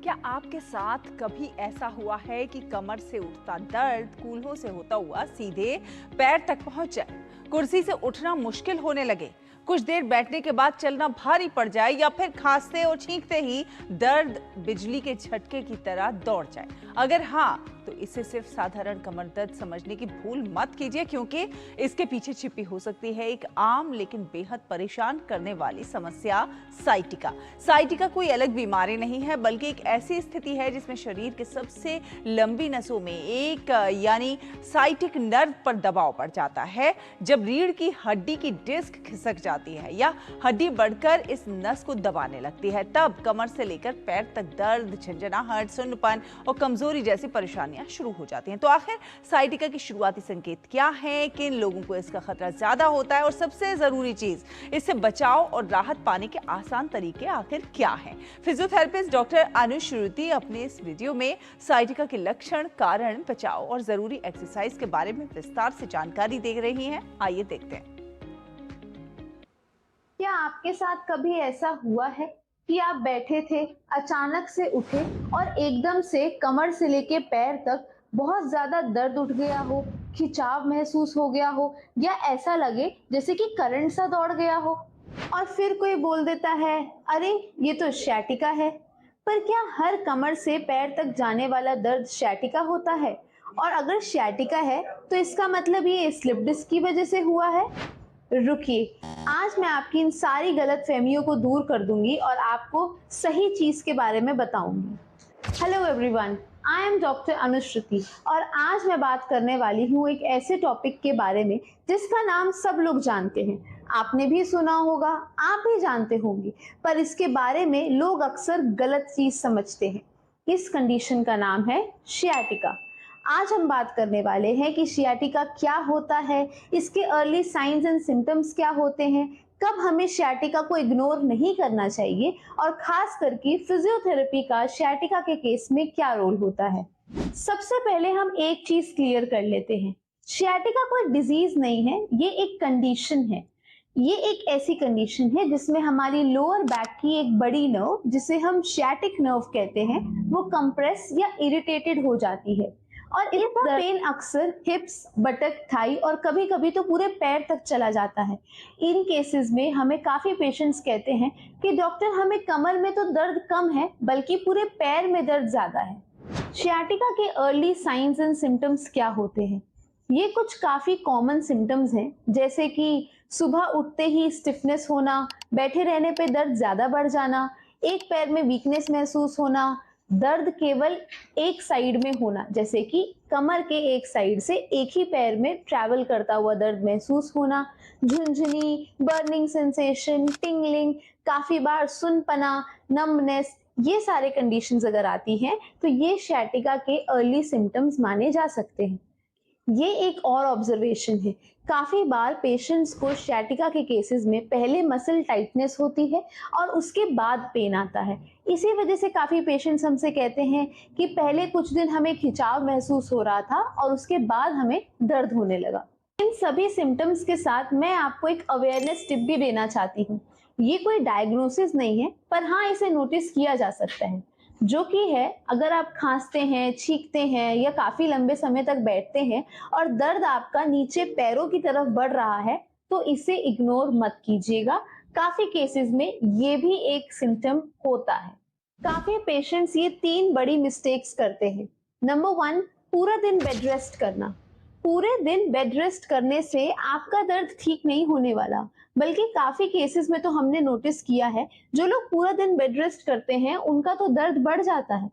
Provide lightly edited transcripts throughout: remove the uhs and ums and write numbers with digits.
क्या आपके साथ कभी ऐसा हुआ है कि कमर से उठता दर्द कूल्हों से होता हुआ सीधे पैर तक पहुंच जाए, कुर्सी से उठना मुश्किल होने लगे, कुछ देर बैठने के बाद चलना भारी पड़ जाए या फिर खांसते और छींकते ही दर्द बिजली के झटके की तरह दौड़ जाए? अगर हाँ, तो इसे सिर्फ साधारण कमर दर्द समझने की भूल मत कीजिए, क्योंकि इसके पीछे छिपी हो सकती है एक आम लेकिन बेहद परेशान करने वाली समस्या, साइटिका। साइटिका कोई अलग बीमारी नहीं है, बल्कि एक ऐसी स्थिति है जिसमें शरीर के सबसे लंबी नसों में एक यानी साइटिक नर्व पर दबाव पड़ जाता है। जब रीढ़ की हड्डी की डिस्क खिसक जाती है या हड्डी बढ़कर इस नस को दबाने लगती है, तब कमर से लेकर पैर तक दर्द, झंझनाहट, सुन्नपन और कमजोरी जैसी परेशानियां शुरू हो जाती हैं। तो आखिर साइटिका के शुरुआती संकेत क्या हैं, किन लोगों को इसका खतरा ज्यादा होता है और सबसे जरूरी चीज, इससे बचाव और राहत पाने के आसान तरीके आखिर क्या हैं? फिजियोथेरेपिस्ट डॉक्टर अनुश्रुति अपने इस वीडियो में साइटिका के लक्षण, कारण, बचाव और जरूरी एक्सरसाइज के बारे में विस्तार से जानकारी दे रही हैं। आइए देखते हैं। क्या आपके साथ कभी ऐसा हुआ है कि आप बैठे थे, अचानक से उठे और एकदम से कमर से लेके पैर तक बहुत ज्यादा दर्द उठ गया हो, खिंचाव महसूस हो गया हो या ऐसा लगे जैसे कि करंट सा दौड़ गया हो? और फिर कोई बोल देता है, अरे ये तो sciatica है। पर क्या हर कमर से पैर तक जाने वाला दर्द sciatica होता है? और अगर sciatica है तो इसका मतलब ये स्लिप डिस्क की वजह से हुआ है? रुकिए, आज मैं आपकी इन सारी गलतफहमियों को दूर कर दूंगी और आपको सही चीज के बारे में बताऊंगी। Hello everyone, I am doctor Anushruti और आज मैं बात करने वाली हूँ एक ऐसे टॉपिक के बारे में जिसका नाम सब लोग जानते हैं। आपने भी सुना होगा, आप भी जानते होंगे, पर इसके बारे में लोग अक्सर गलत चीज समझते हैं। इस कंडीशन का नाम है शियाटिका। आज हम बात करने वाले हैं कि शियाटिका क्या होता है, इसके अर्ली साइंस एंड सिम्टम्स क्या होते हैं, कब हमें शियाटिका को इग्नोर नहीं करना चाहिए और खास करके फिजियोथेरेपी का शियाटिका के केस में क्या रोल होता है। सबसे पहले हम एक चीज क्लियर कर लेते हैं, शियाटिका कोई डिजीज नहीं है, ये एक कंडीशन है। ये एक ऐसी कंडीशन है जिसमें हमारी लोअर बैक की एक बड़ी नर्व, जिसे हम शियाटिक नर्व कहते हैं, वो कंप्रेस या इरिटेटेड हो जाती है और इसका पेन अक्सर हिप्स, बटक, थाई और कभी कभी तो पूरे पैर तक चला जाता है। इन केसेस में हमें काफी पेशेंट्स कहते हैं कि डॉक्टर हमें कमर में तो दर्द कम है बल्कि पूरे पैर में दर्द ज्यादा है। शियाटिका के अर्ली साइंस एंड सिम्टम्स क्या होते हैं? ये कुछ काफी कॉमन सिम्टम्स हैं, जैसे कि सुबह उठते ही स्टिफनेस होना, बैठे रहने पे दर्द ज्यादा बढ़ जाना, एक पैर में वीकनेस महसूस होना, दर्द केवल एक साइड में होना, जैसे कि कमर के एक साइड से एक ही पैर में ट्रैवल करता हुआ दर्द महसूस होना, झुंझुनी, बर्निंग सेंसेशन, टिंगलिंग, काफी बार सुनपना, नमनेस, ये सारे कंडीशंस अगर आती हैं तो ये शियाटिका के अर्ली सिम्टम्स माने जा सकते हैं। ये एक और ऑब्जर्वेशन है, काफी बार पेशेंट्स को शियाटिका के केसेस में पहले मसल टाइटनेस होती है और उसके बाद पेन आता है। इसी वजह से काफी पेशेंट्स हमसे कहते हैं कि पहले कुछ दिन हमें खिंचाव महसूस हो रहा था और उसके बाद हमें दर्द होने लगा। इन सभी सिम्टम्स के साथ मैं आपको एक अवेयरनेस टिप भी देना चाहती हूँ। ये कोई डायग्नोसिस नहीं है, पर हाँ इसे नोटिस किया जा सकता है, जो कि है अगर आप खांसते हैं, छींकते हैं या काफी लंबे समय तक बैठते हैं और दर्द आपका नीचे पैरों की तरफ बढ़ रहा है, तो इसे इग्नोर मत कीजिएगा। काफी केसेस में ये भी एक सिम्टम होता है। काफी पेशेंट्स ये 3 बड़ी मिस्टेक्स करते हैं। नंबर 1, पूरा दिन बेड रेस्ट करना। पूरे दिन बेड रेस्ट करने से आपका दर्द ठीक नहीं होने वाला, बल्कि काफी केसेस में तो हमने नोटिस किया है, जो लोग पूरा दिन बेड रेस्ट करते हैं उनका तो दर्द बढ़ जाता है।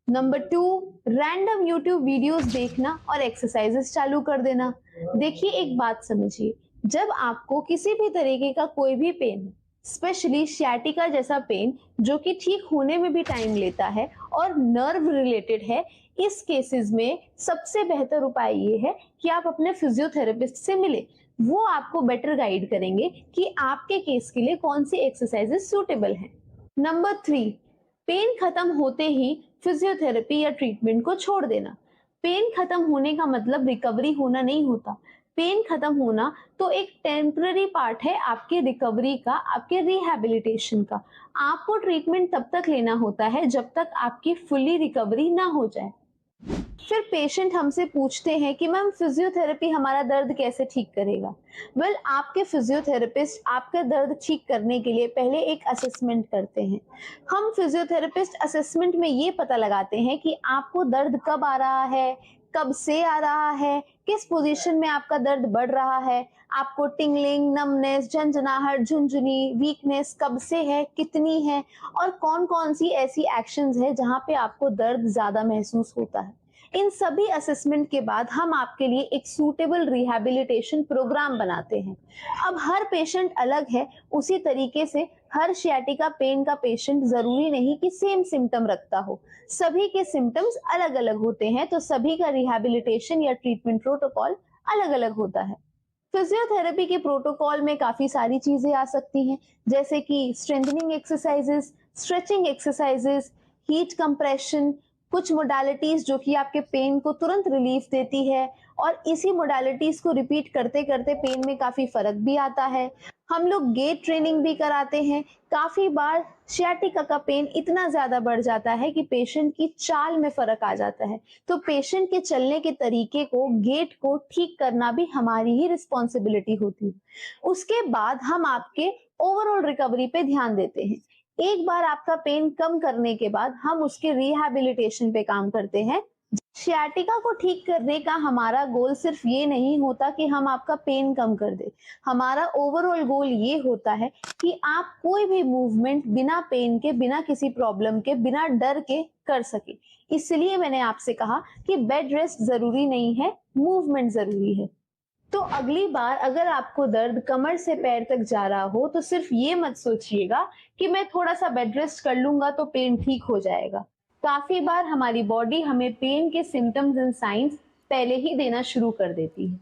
नंबर 2, रैंडम यूट्यूब वीडियोस देखना और एक्सरसाइजेस चालू कर देना। देखिए एक बात समझिए, जब आपको किसी भी तरीके का कोई भी पेन, स्पेशली शियाटिका जैसा पेन जो कि ठीक होने में भी टाइम लेता है और नर्व रिलेटेड है, इस केसेस में सबसे बेहतर उपाय ये है कि आप अपने फिजियोथेरेपिस्ट से मिले। वो आपको बेटर गाइड करेंगे कि आपके केस के लिए कौन सी एक्सरसाइजेस सूटेबल हैं। नंबर 3, पेन खत्म होते ही फिजियोथेरेपी या ट्रीटमेंट को छोड़ देना। पेन खत्म होने का मतलब रिकवरी होना नहीं होता। पेन खत्म होना तो एक टेम्पररी पार्ट है आपके रिकवरी का, आपके रिहैबिलिटेशन का। आपको ट्रीटमेंट तब तक लेना होता है जब तक आपकी फुल्ली रिकवरी ना हो जाए। फिर पेशेंट हमसे पूछते हैं कि मैम फिजियोथेरेपी हमारा दर्द कैसे ठीक करेगा। वेल आपके फिजियोथेरेपिस्ट आपका दर्द ठीक करने के लिए पहले एक असेसमेंट करते हैं। हम फिजियोथेरेपिस्ट असेसमेंट में ये पता लगाते हैं कि आपको दर्द कब आ रहा है, कब से आ रहा है, किस पोजीशन में आपका दर्द बढ़ रहा है, आपको टिंगलिंग, नमनेस, झंझनाहट, झुनझुनी, वीकनेस कब से है, कितनी है, और कौन कौन सी ऐसी एक्शंस है जहां पे आपको दर्द ज्यादा महसूस होता है। इन सभी असेसमेंट के बाद हम आपके लिए एक सूटेबल रिहैबिलिटेशन प्रोग्राम बनाते हैं। अब हर पेशेंट अलग है, उसी तरीके से हर सियाटिका पेन का पेशेंट जरूरी नहीं कि सेम सिम्टम रखता हो। सभी के सिम्टम्स अलग अलग होते हैं, तो सभी का रिहैबिलिटेशन या ट्रीटमेंट प्रोटोकॉल अलग अलग होता है। फिजियोथेरेपी के प्रोटोकॉल में काफी सारी चीजें आ सकती हैं, जैसे कि strengthening exercises, stretching exercises, heat compression, कुछ मोडालिटीज जो कि आपके पेन को तुरंत रिलीफ देती है, और इसी मोडालिटीज को रिपीट करते करते पेन में काफी फर्क भी आता है। हम लोग गेट ट्रेनिंग भी कराते हैं। काफी बार सियाटिका का पेन इतना ज्यादा बढ़ जाता है कि पेशेंट की चाल में फर्क आ जाता है, तो पेशेंट के चलने के तरीके को, गेट को ठीक करना भी हमारी ही रिस्पॉन्सिबिलिटी होती है। उसके बाद हम आपके ओवरऑल रिकवरी पे ध्यान देते हैं। एक बार आपका पेन कम करने के बाद हम उसके रिहैबिलिटेशन पे काम करते हैं। सियाटिका को ठीक करने का हमारा गोल सिर्फ ये नहीं होता कि हम आपका पेन कम कर दे। हमारा ओवरऑल गोल ये होता है कि आप कोई भी मूवमेंट बिना पेन के, बिना किसी प्रॉब्लम के, बिना डर के कर सके। इसलिए मैंने आपसे कहा कि बेड रेस्ट जरूरी नहीं है, मूवमेंट जरूरी है। तो अगली बार अगर आपको दर्द कमर से पैर तक जा रहा हो तो सिर्फ ये मत सोचिएगा कि मैं थोड़ा सा बेड रेस्ट कर लूंगा तो पेन ठीक हो जाएगा। काफी बार हमारी बॉडी हमें पेन के सिम्टम्स एंड साइंस पहले ही देना शुरू कर देती है।